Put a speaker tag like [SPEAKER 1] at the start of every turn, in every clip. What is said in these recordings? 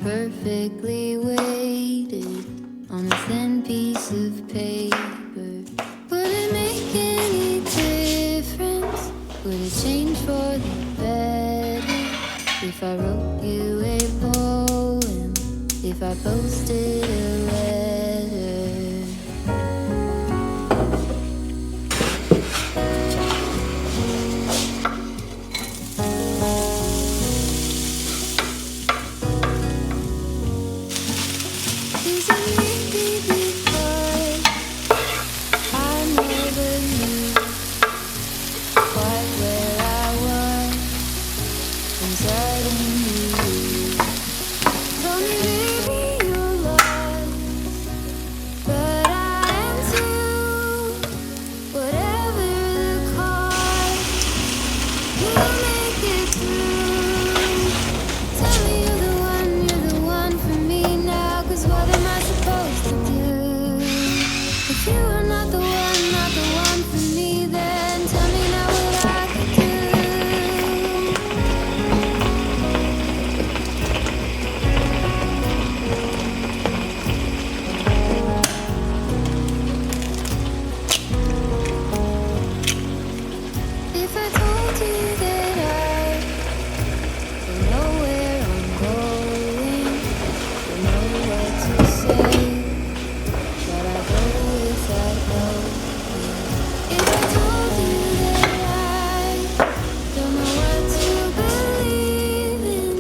[SPEAKER 1] perfectly weighted on a thin piece of paper. Would it make any difference? Would it change for the better if I wrote you a poem? If I posted a letter? Is it maybe because I never knew quite where I was and suddenly you told me, baby, you're lost, but I am too. Whatever the cost, you'll make it through. Tell me you're the one for me now, 'cause what am I supposed to do? If you are not the one for me, then tell me now what I could do. If I told you that I don't know where I'm going, don't know what to say, but I go without knowing. If I told you that I don't know what to believe in,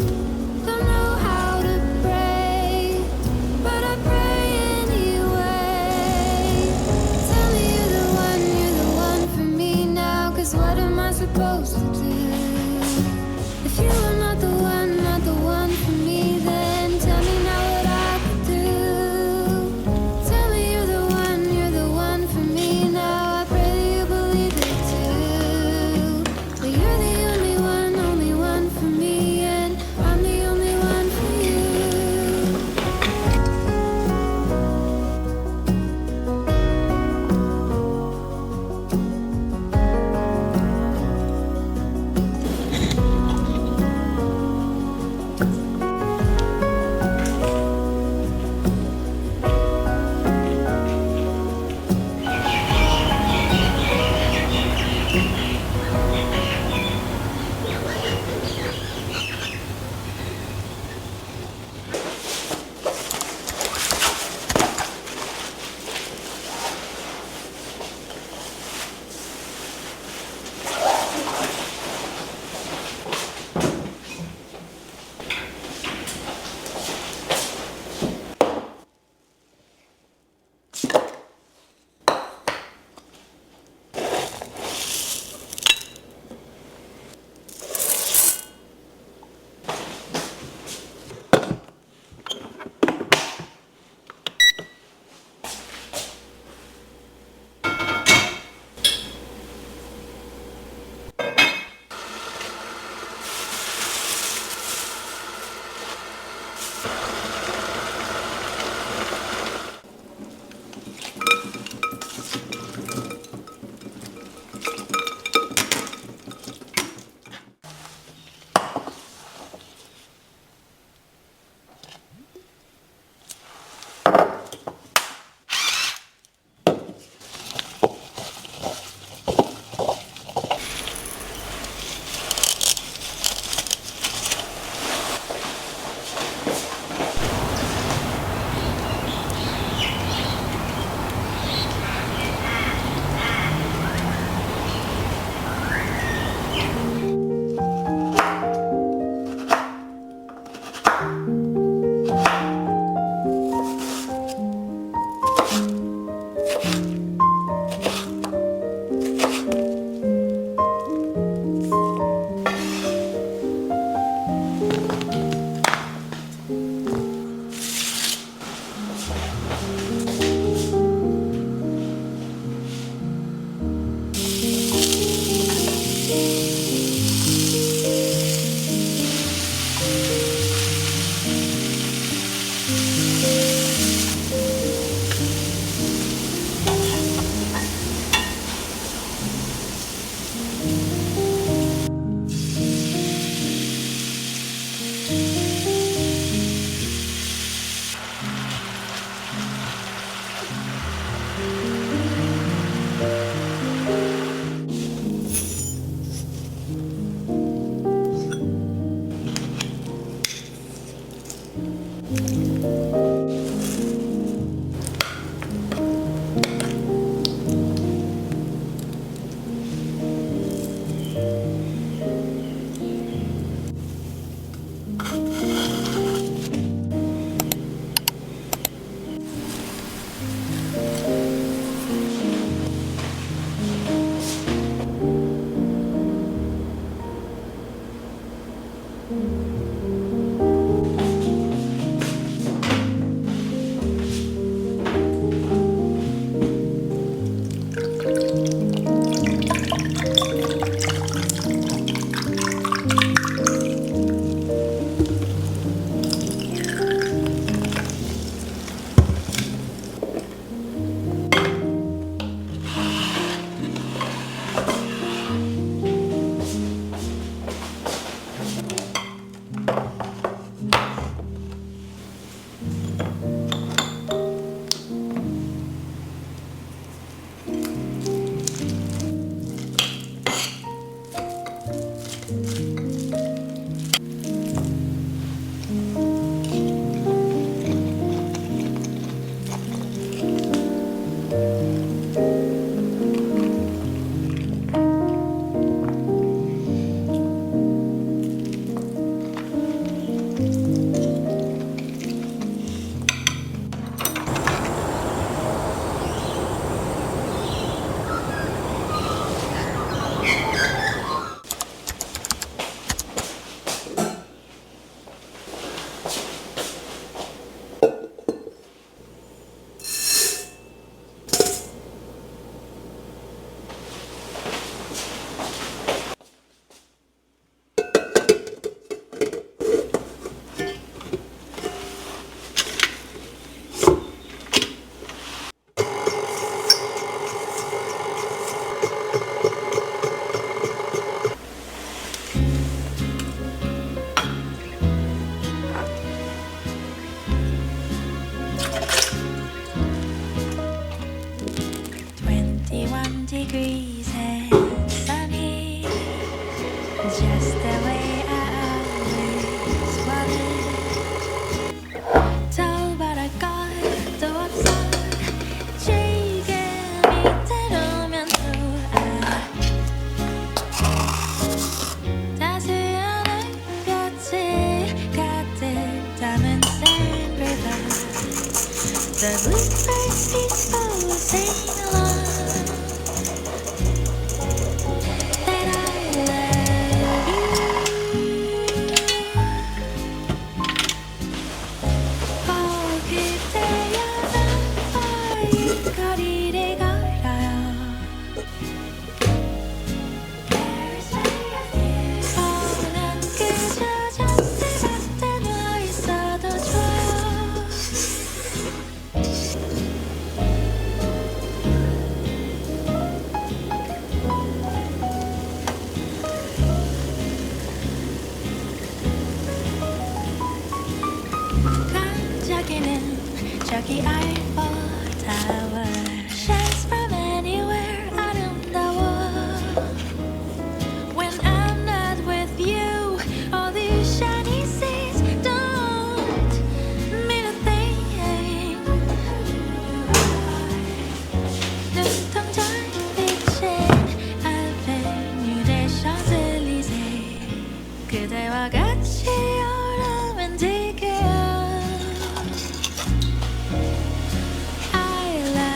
[SPEAKER 1] don't know how to pray, but I pray anyway. Tell me you're the one for me now, 'cause what am I supposed to do? If you are not the one for me, then tell me now what I could do. Tell me you're the one for me now. I pray that you believe it too. But you're the only one for me, and I'm the only one for you. degrees and sunny, just the way I always wanted. 더 바랄 것도 없어. 지금 이대로면 좋아. 따스한 햇볕이 가득 담은 sand river. The bluebirds peaceful sing along. 저기 Eiffel Tower shines from anywhere 아름다워. When I'm not with you, all these shiny seas don't mean a thing. 눈동자 비친 아베뉴 대 샹젤리제 그대와 같이 오르면 지금 I love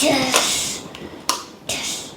[SPEAKER 2] Yes. Yes.